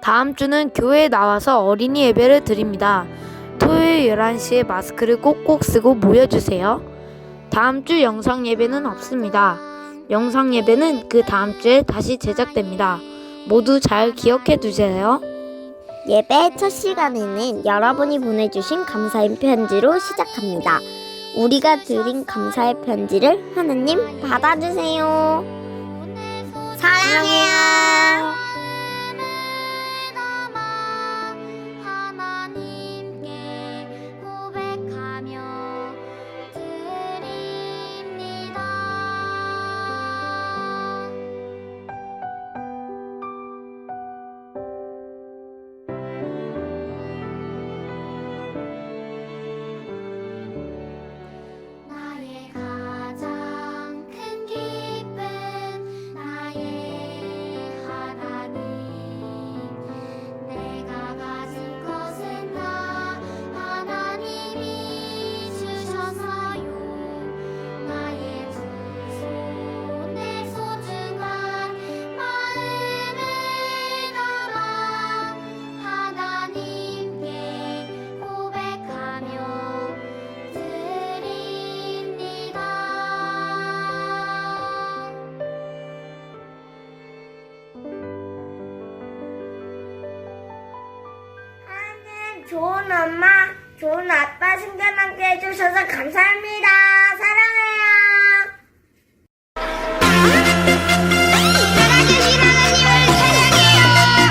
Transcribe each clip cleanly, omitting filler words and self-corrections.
다음 주는 교회에 나와서 어린이 예배를 드립니다. 토요일 11시에 마스크를 꼭꼭 쓰고 모여주세요. 다음 주 영상 예배는 없습니다. 영상 예배는 그 다음 주에 다시 제작됩니다. 모두 잘 기억해 두세요. 예배 첫 시간에는 여러분이 보내주신 감사의 편지로 시작합니다. 우리가 드린 감사의 편지를 하느님 받아주세요. 사랑해요. 좋은 엄마, 좋은 아빠 생겨나게 해주셔서 감사합니다. 사랑해요. 살아계신 하나님을 찬양해요.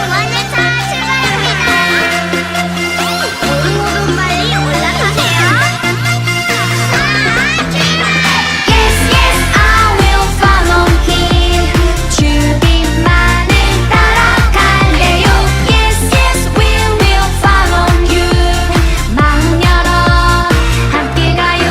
오늘차 출발합니다. 모두 빨리 올라타세요. Yes, yes, I will follow him. 주님만을 따라갈래요. Yes, yes, we will follow you. 마음 열어 함께 가요.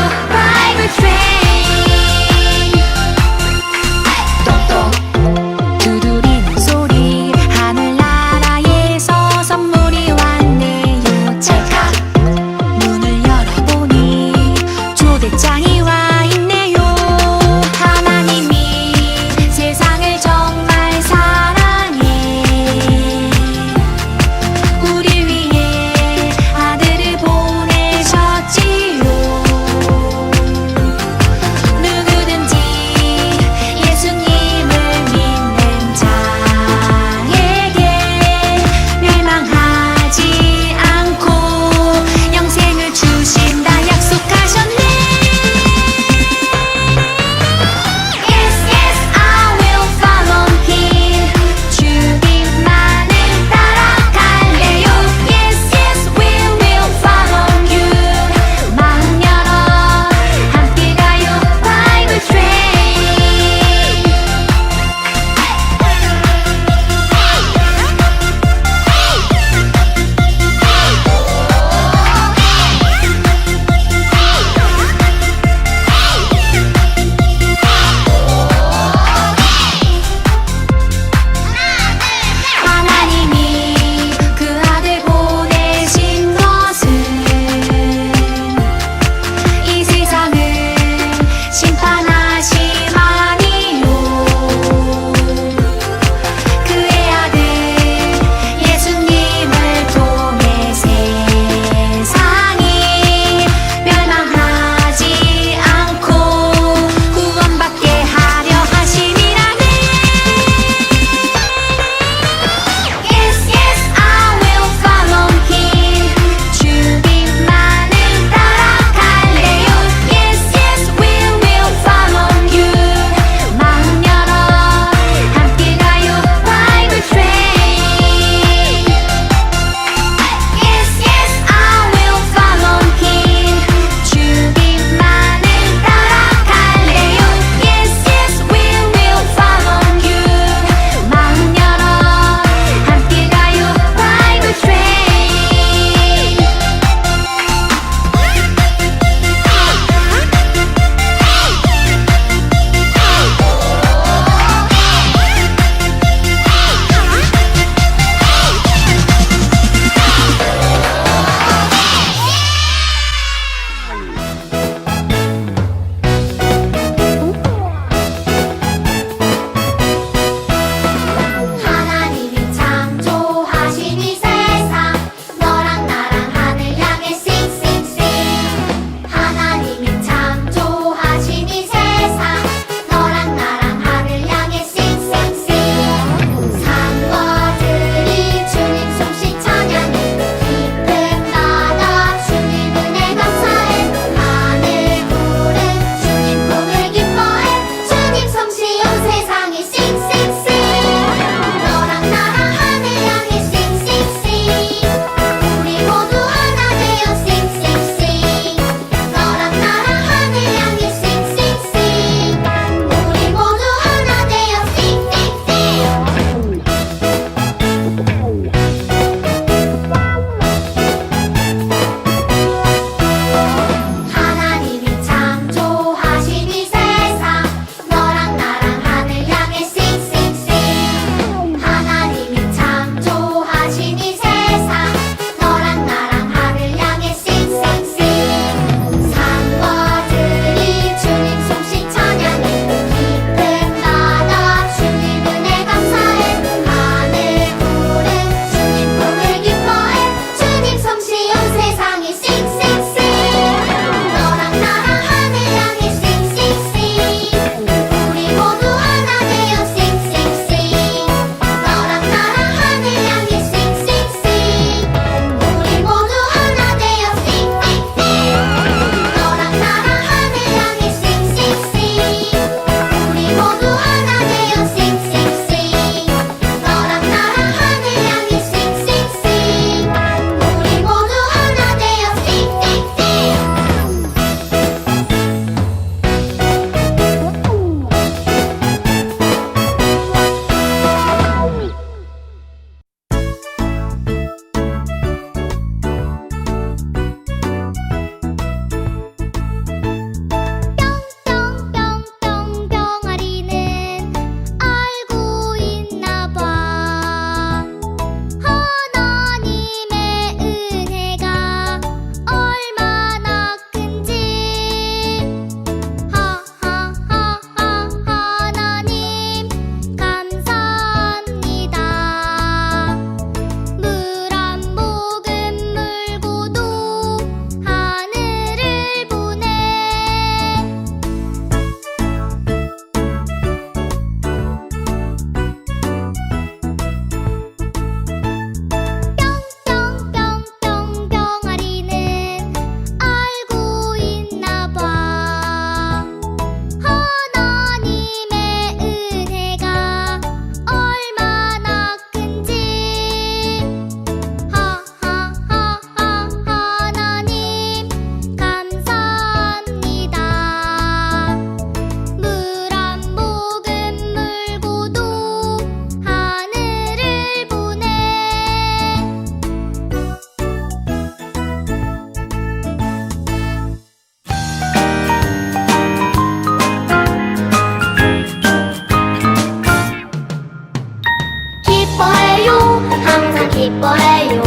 항상 기뻐해요.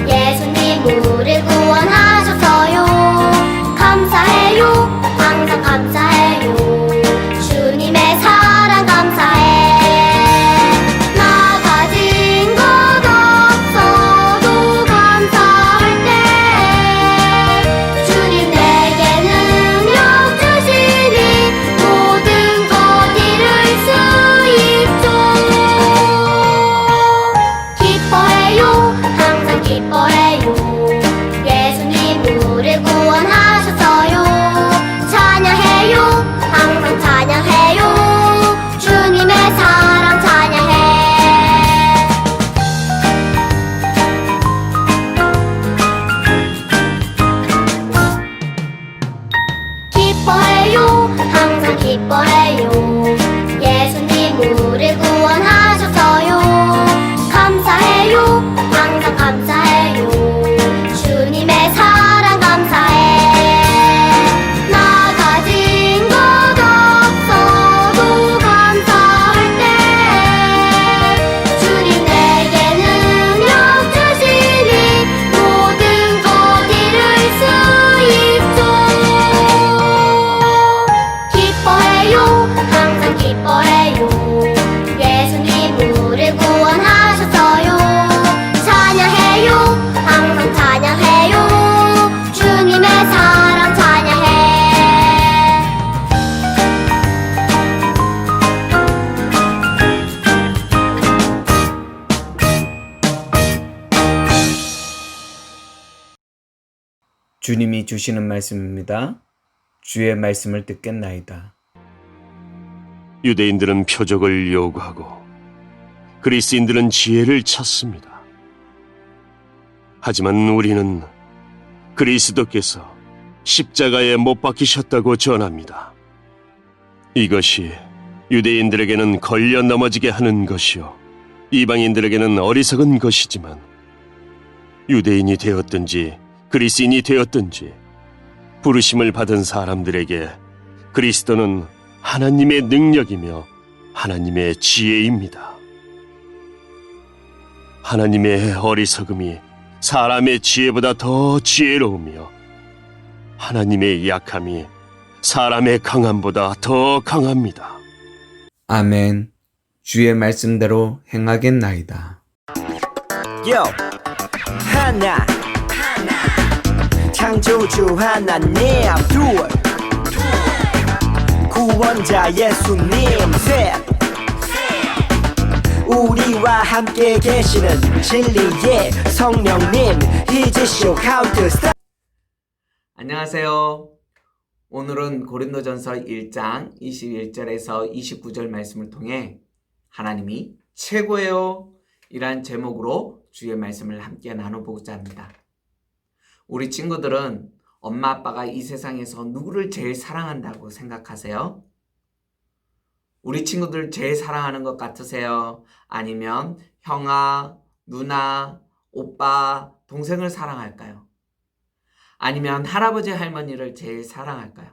예수님 우릴 구원하셔서요. 감사해요. 항상 감사해요. 주님의 사랑 감사해. 나 가진 것 없어도 감사할 때 주님 내게 능력 주시니 모든 것 이룰 수 있죠. 기뻐해요. 항상 기뻐해요. 예수님 우릴 구원하셨어요. 찬양해요. 항상 찬양해요. 주님의 사랑 찬양해. 기뻐해요. 항상 기뻐해요. 예수님 우릴 구원하셨어요. 감사해요. 항상 감사해요. 주님의 사랑 감사해. 나 가진 것 없어도 감사할 때 주님 내게 능력 주시니 모든 것 이룰 수 있죠. 기뻐해요. 항상 기뻐해요. 예수님 우릴 구원하셨어요. 찬양해요. 항상 찬양해요. 주님의 사랑 찬양해. 주님이 주시는 말씀입니다. 주의 말씀을 듣겠나이다. 유대인들은 표적을 요구하고 그리스인들은 지혜를 찾습니다. 하지만 우리는 그리스도께서 십자가에 못 박히셨다고 전합니다. 이것이 유대인들에게는 걸려 넘어지게 하는 것이요 이방인들에게는 어리석은 것이지만 유대인이 되었든지 그리스인이 되었든지 부르심을 받은 사람들에게 그리스도는 하나님의 능력이며 하나님의 지혜입니다. 하나님의 어리석음이 사람의 지혜보다 더 지혜로우며 하나님의 약함이 사람의 강함보다 더 강합니다. 아멘. 주의 말씀대로 행하겠나이다. 요 하나 창조주 하나님 둘 구원자 예수님 셋 우리와 함께 계시는 진리의 성령님 히지쇼 카운트 스타. 안녕하세요. 오늘은 고린도전서 1장 21절에서 29절 말씀을 통해 하나님이 최고예요 이란 제목으로 주의 말씀을 함께 나눠보고자 합니다. 우리 친구들은 엄마 아빠가 이 세상에서 누구를 제일 사랑한다고 생각하세요? 우리 친구들 제일 사랑하는 것 같으세요? 아니면 형아, 누나, 오빠, 동생을 사랑할까요? 아니면 할아버지, 할머니를 제일 사랑할까요?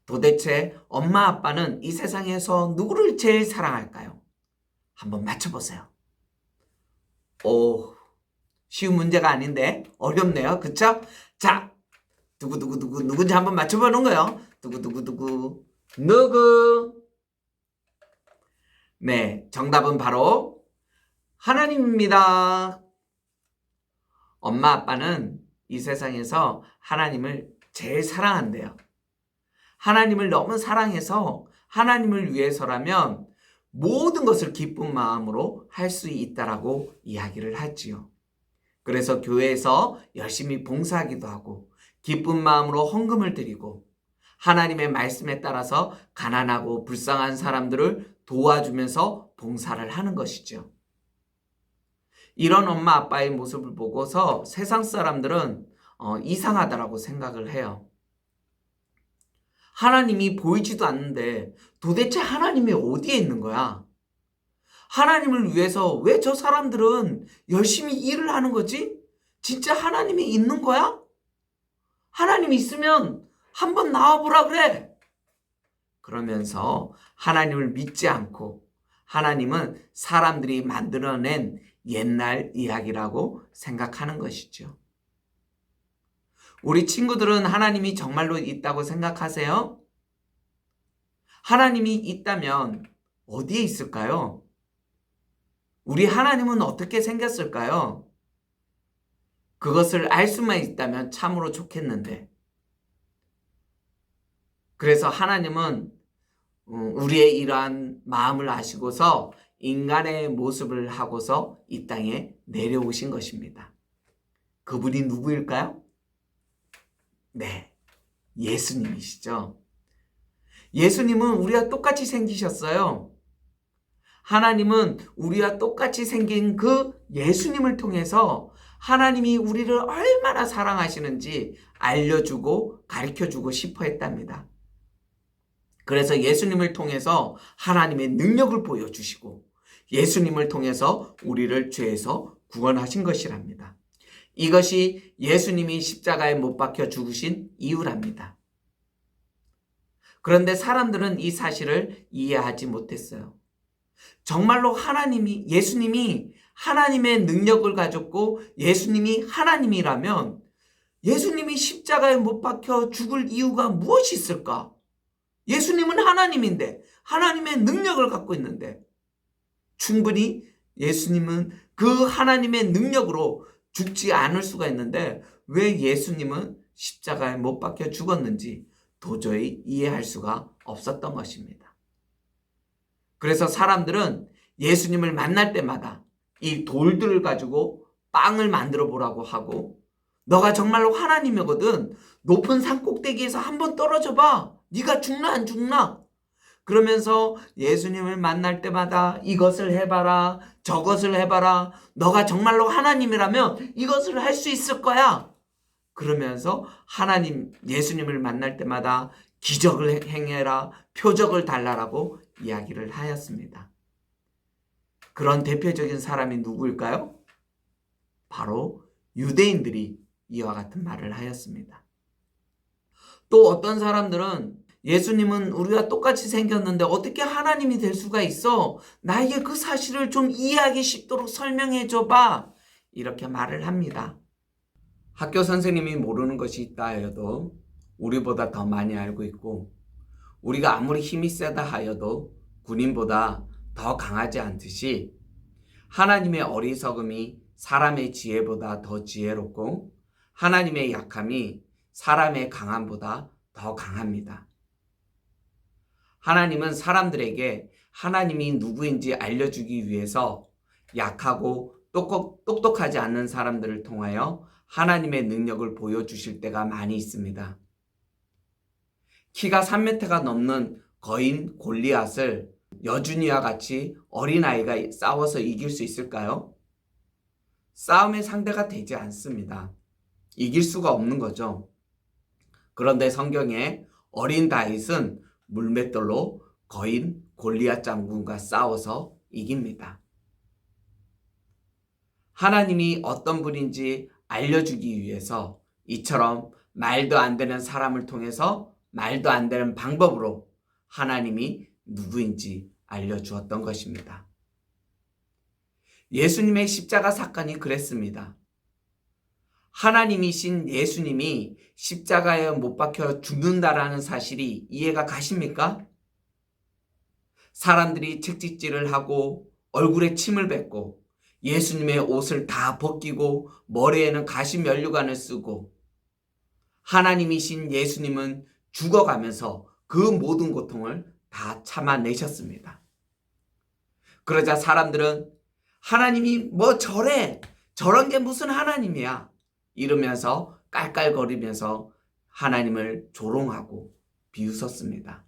도대체 엄마 아빠는 이 세상에서 누구를 제일 사랑할까요? 한번 맞춰보세요. 오, 쉬운 문제가 아닌데 어렵네요. 그쵸? 자, 누군지 한번 맞춰보는 거예요. 누구? 네, 정답은 바로 하나님입니다. 엄마 아빠는 이 세상에서 하나님을 제일 사랑한대요. 하나님을 너무 사랑해서 하나님을 위해서라면 모든 것을 기쁜 마음으로 할 수 있다라고 이야기를 하지요. 그래서 교회에서 열심히 봉사하기도 하고 기쁜 마음으로 헌금을 드리고 하나님의 말씀에 따라서 가난하고 불쌍한 사람들을 도와주면서 봉사를 하는 것이죠. 이런 엄마 아빠의 모습을 보고서 세상 사람들은 이상하다라고 생각을 해요. 하나님이 보이지도 않는데 도대체 하나님이 어디에 있는 거야? 하나님을 위해서 왜 저 사람들은 열심히 일을 하는 거지? 진짜 하나님이 있는 거야? 하나님이 있으면 한번 나와보라 그래. 그러면서 하나님을 믿지 않고 하나님은 사람들이 만들어낸 옛날 이야기라고 생각하는 것이죠. 우리 친구들은 하나님이 정말로 있다고 생각하세요? 하나님이 있다면 어디에 있을까요? 우리 하나님은 어떻게 생겼을까요? 그것을 알 수만 있다면 참으로 좋겠는데. 그래서 하나님은 우리의 이러한 마음을 아시고서 인간의 모습을 하고서 이 땅에 내려오신 것입니다. 그분이 누구일까요? 네, 예수님이시죠. 예수님은 우리와 똑같이 생기셨어요. 하나님은 우리와 똑같이 생긴 그 예수님을 통해서 하나님이 우리를 얼마나 사랑하시는지 알려주고 가르쳐주고 싶어 했답니다. 그래서 예수님을 통해서 하나님의 능력을 보여주시고 예수님을 통해서 우리를 죄에서 구원하신 것이랍니다. 이것이 예수님이 십자가에 못 박혀 죽으신 이유랍니다. 그런데 사람들은 이 사실을 이해하지 못했어요. 정말로 예수님이 하나님의 능력을 가졌고 예수님이 하나님이라면 예수님이 십자가에 못 박혀 죽을 이유가 무엇이 있을까? 예수님은 하나님인데, 하나님의 능력을 갖고 있는데, 충분히 예수님은 그 하나님의 능력으로 죽지 않을 수가 있는데 왜 예수님은 십자가에 못 박혀 죽었는지 도저히 이해할 수가 없었던 것입니다. 그래서 사람들은 예수님을 만날 때마다 이 돌들을 가지고 빵을 만들어 보라고 하고, 너가 정말로 하나님이거든, 높은 산 꼭대기에서 한번 떨어져 봐. 네가 죽나 안 죽나? 그러면서 예수님을 만날 때마다 이것을 해봐라, 저것을 해봐라, 너가 정말로 하나님이라면 이것을 할 수 있을 거야. 그러면서 예수님을 만날 때마다 기적을 행해라, 표적을 달라라고 이야기를 하였습니다. 그런 대표적인 사람이 누구일까요? 바로 유대인들이 이와 같은 말을 하였습니다. 또 어떤 사람들은 예수님은 우리와 똑같이 생겼는데 어떻게 하나님이 될 수가 있어? 나에게 그 사실을 좀 이해하기 쉽도록 설명해 줘봐. 이렇게 말을 합니다. 학교 선생님이 모르는 것이 있다 하여도 우리보다 더 많이 알고 있고, 우리가 아무리 힘이 세다 하여도 군인보다 더 강하지 않듯이 하나님의 어리석음이 사람의 지혜보다 더 지혜롭고 하나님의 약함이 사람의 강함보다 더 강합니다. 하나님은 사람들에게 하나님이 누구인지 알려주기 위해서 약하고 똑똑하지 않는 사람들을 통하여 하나님의 능력을 보여주실 때가 많이 있습니다. 키가 3m가 넘는 거인 골리앗을 여준이와 같이 어린아이가 싸워서 이길 수 있을까요? 싸움의 상대가 되지 않습니다. 이길 수가 없는 거죠. 그런데 성경에 어린 다윗은 물맷돌로 거인 골리앗 장군과 싸워서 이깁니다. 하나님이 어떤 분인지 알려주기 위해서 이처럼 말도 안 되는 사람을 통해서 말도 안 되는 방법으로 하나님이 누구인지 알려주었던 것입니다. 예수님의 십자가 사건이 그랬습니다. 하나님이신 예수님이 십자가에 못 박혀 죽는다라는 사실이 이해가 가십니까? 사람들이 채찍질을 하고 얼굴에 침을 뱉고 예수님의 옷을 다 벗기고 머리에는 가시 면류관을 쓰고, 하나님이신 예수님은 죽어가면서 그 모든 고통을 다 참아내셨습니다. 그러자 사람들은 하나님이 뭐 저런 게 무슨 하나님이야 이러면서 깔깔거리면서 하나님을 조롱하고 비웃었습니다.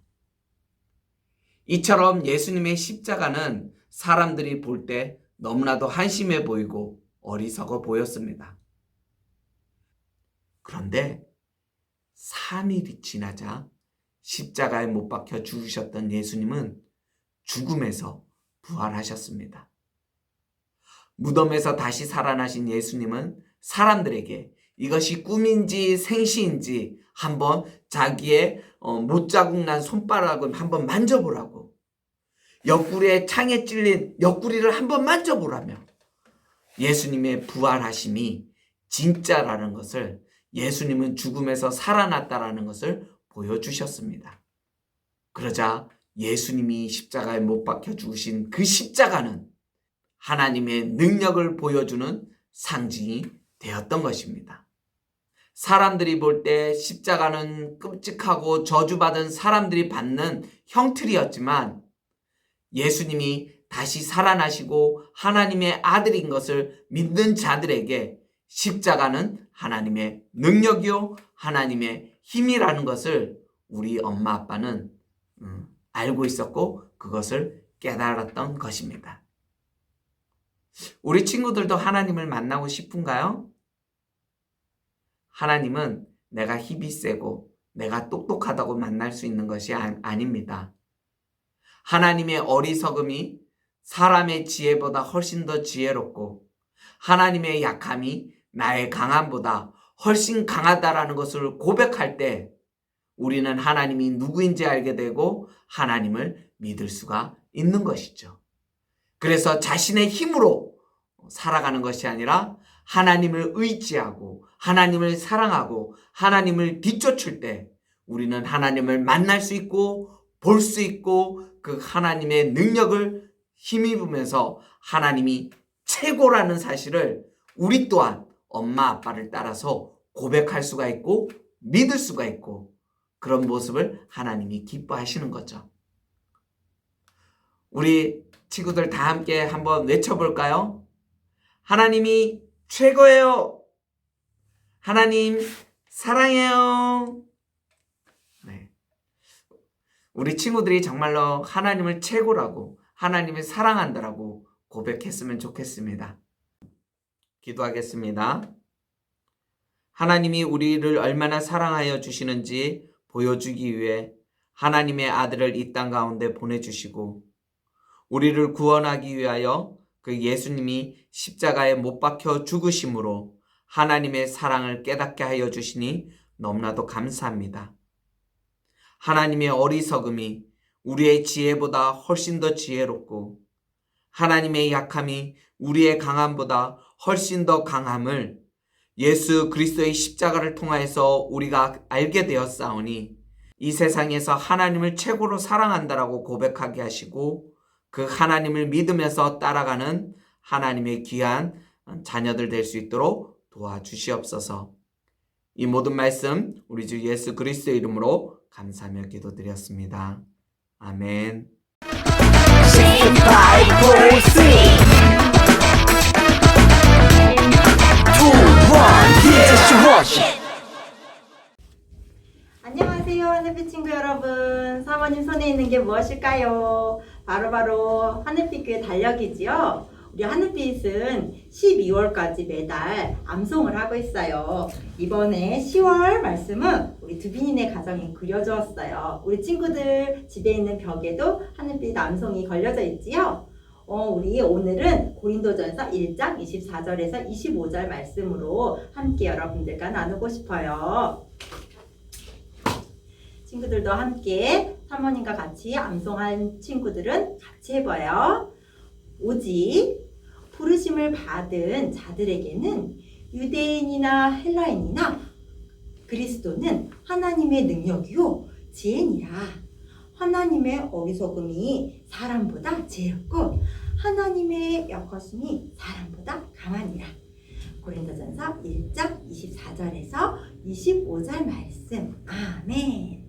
이처럼 예수님의 십자가는 사람들이 볼 때 너무나도 한심해 보이고 어리석어 보였습니다. 그런데 3일이 지나자 십자가에 못 박혀 죽으셨던 예수님은 죽음에서 부활하셨습니다. 무덤에서 다시 살아나신 예수님은 사람들에게 이것이 꿈인지 생시인지 한번 자기의 못자국 난 손바닥을 한번 만져보라고, 옆구리에 창에 찔린 옆구리를 한번 만져보라며 예수님의 부활하심이 진짜라는 것을, 예수님은 죽음에서 살아났다라는 것을 보여주셨습니다. 그러자 예수님이 십자가에 못 박혀 죽으신 그 십자가는 하나님의 능력을 보여주는 상징이 되었던 것입니다. 사람들이 볼 때 십자가는 끔찍하고 저주받은 사람들이 받는 형틀이었지만 예수님이 다시 살아나시고 하나님의 아들인 것을 믿는 자들에게 십자가는 하나님의 능력이요 하나님의 힘이라는 것을 우리 엄마 아빠는 알고 있었고 그것을 깨달았던 것입니다. 우리 친구들도 하나님을 만나고 싶은가요? 하나님은 내가 힘이 세고 내가 똑똑하다고 만날 수 있는 것이 아닙니다. 하나님의 어리석음이 사람의 지혜보다 훨씬 더 지혜롭고 하나님의 약함이 나의 강함보다 훨씬 강하다라는 것을 고백할 때 우리는 하나님이 누구인지 알게 되고 하나님을 믿을 수가 있는 것이죠. 그래서 자신의 힘으로 살아가는 것이 아니라 하나님을 의지하고 하나님을 사랑하고 하나님을 뒤쫓을 때 우리는 하나님을 만날 수 있고 볼 수 있고 그 하나님의 능력을 힘입으면서 하나님이 최고라는 사실을 우리 또한 엄마 아빠를 따라서 고백할 수가 있고 믿을 수가 있고 그런 모습을 하나님이 기뻐하시는 거죠. 우리 친구들 다 함께 한번 외쳐볼까요? 하나님이 최고예요. 하나님 사랑해요. 네. 우리 친구들이 정말로 하나님을 최고라고 하나님을 사랑한다라고 고백했으면 좋겠습니다. 기도하겠습니다. 하나님이 우리를 얼마나 사랑하여 주시는지 보여주기 위해 하나님의 아들을 이 땅 가운데 보내주시고 우리를 구원하기 위하여 그 예수님이 십자가에 못 박혀 죽으심으로 하나님의 사랑을 깨닫게 하여 주시니 너무나도 감사합니다. 하나님의 어리석음이 우리의 지혜보다 훨씬 더 지혜롭고 하나님의 약함이 우리의 강함보다 훨씬 더 강함을 예수 그리스도의 십자가를 통하여서 우리가 알게 되었사오니 이 세상에서 하나님을 최고로 사랑한다라고 고백하게 하시고 그 하나님을 믿으면서 따라가는 하나님의 귀한 자녀들 될 수 있도록 도와주시옵소서. 이 모든 말씀 우리 주 예수 그리스도의 이름으로 감사하며 기도드렸습니다. 아멘. 안녕하세요, 하늘빛 친구 여러분. 사모님 손에 있는 게 무엇일까요? 바로 하늘빛 교회 달력이지요. 우리 하늘빛은 12월까지 매달 암송을 하고 있어요. 이번에 10월 말씀은 우리 두빈이네 가정에 그려주었어요. 우리 친구들 집에 있는 벽에도 하늘빛 암송이 걸려져 있지요. 우리 오늘은 고린도전서 1장 24절에서 25절 말씀으로 함께 여러분들과 나누고 싶어요. 친구들도 함께 사모님과 같이 암송한 친구들은 같이 해봐요. 오직 부르심을 받은 자들에게는 유대인이나 헬라인이나 그리스도는 하나님의 능력이요 지혜니라. 하나님의 어리석음이 사람보다 지혜롭고 하나님의 약하심이 사람보다 강하니라. 고린도전서 1장 24절에서 25절 말씀. 아멘.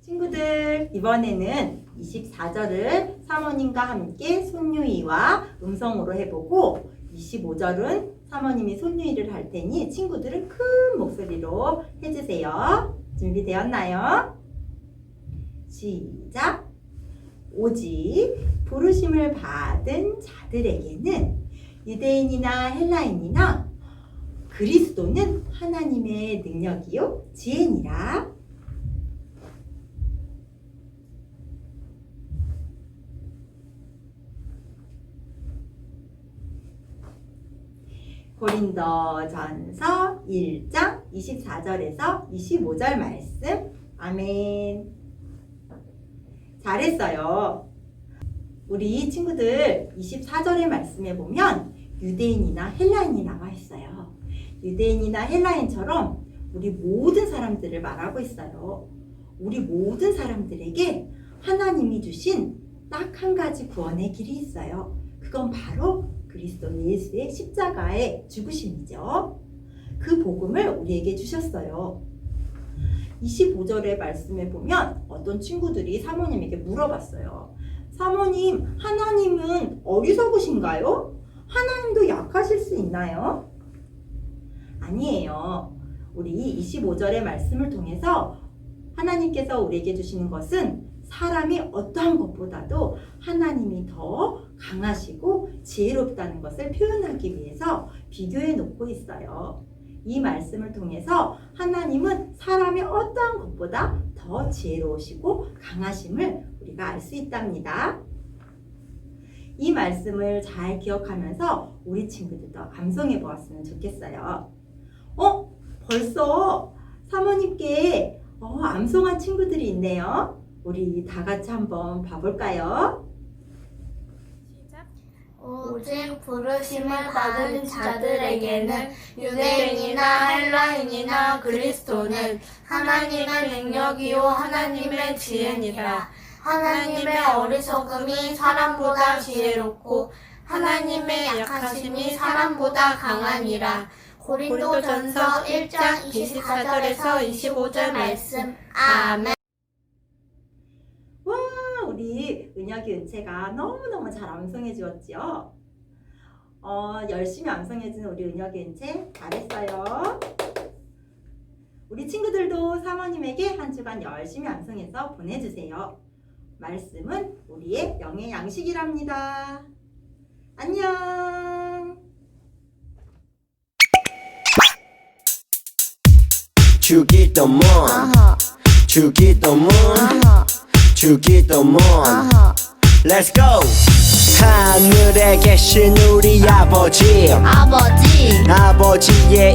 친구들, 이번에는 24절을 사모님과 함께 손유이와 음성으로 해보고 25절은 사모님이 손유이를 할 테니 친구들은 큰 목소리로 해주세요. 준비되었나요? 시작! 오직 부르심을 받은 자들에게는 유대인이나 헬라인이나 그리스도는 하나님의 능력이요 지혜니라. 고린도전서 1장 24절에서 25절 말씀. 아멘. 잘했어요. 우리 친구들 24절의 말씀에 보면 유대인이나 헬라인이 나와 있어요. 유대인이나 헬라인처럼 우리 모든 사람들을 말하고 있어요. 우리 모든 사람들에게 하나님이 주신 딱 한 가지 구원의 길이 있어요. 그건 바로 그리스도 예수의 십자가의 죽으심이죠. 그 복음을 우리에게 주셨어요. 25절의 말씀에 보면 어떤 친구들이 사모님에게 물어봤어요. 사모님, 하나님은 어리석으신가요? 하나님도 약하실 수 있나요? 아니에요. 우리 25절의 말씀을 통해서 하나님께서 우리에게 주시는 것은 사람이 어떠한 것보다도 하나님이 더 강하시고 지혜롭다는 것을 표현하기 위해서 비교해 놓고 있어요. 이 말씀을 통해서 하나님은 사람이 어떠한 것보다 더 지혜로우시고 강하심을 우리가 알 수 있답니다. 이 말씀을 잘 기억하면서 우리 친구들도 암송해 보았으면 좋겠어요. 벌써 사모님께 암송한 친구들이 있네요. 우리 다 같이 한번 봐볼까요? 오직 부르심을 받은 자들에게는 유대인이나 헬라인이나 그리스도는 하나님의 능력이요 하나님의 지혜니라. 하나님의 어리석음이 사람보다 지혜롭고 하나님의 약하심이 사람보다 강하니라. 고린도전서 1장 24절에서 25절 말씀. 아멘. 와, 우리 은혁이 은채가 너무너무 잘 암송해 주었지요. 열심히 암송해 주는 우리 은혁이 은채 잘했어요. 우리 친구들도 사모님에게 한 주간 열심히 암송해서 보내주세요. 말씀은 우리의 영의 양식이랍니다. 안녕. 주기도문 주기도문 주기도문 Let's go. 하늘에 계신 우리 아버지의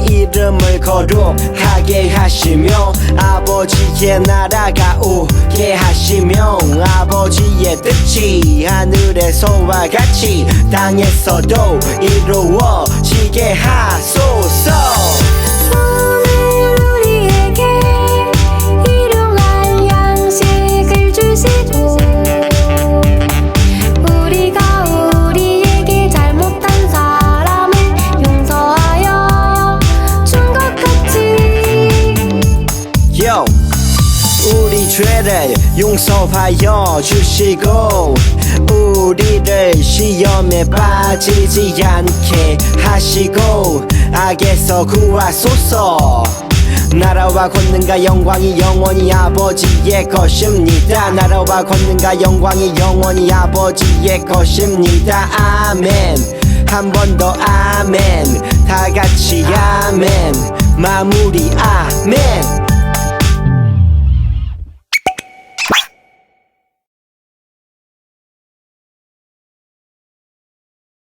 이름을 거룩하게 하시며 아버지의 나라가 오게 하시며 아버지의 뜻이 하늘에서와 같이 땅에서도 이루어지게 하소서. 오늘 우리에게 일용할 양식을 주시고 우리가 우리에게 잘못한 사람을 용서하여 준 것 같이 우리 죄를 용서하여 주시고 우리를 시험에 빠지지 않게 하시고 악에서 구하소서. 나라와 권능과 영광이 영원히 아버지의 것입니다. 나라와 권능과 영광이 영원히 아버지의 것입니다. 아멘. 한 번 더 아멘. 다 같이 아멘. 마무리 아멘.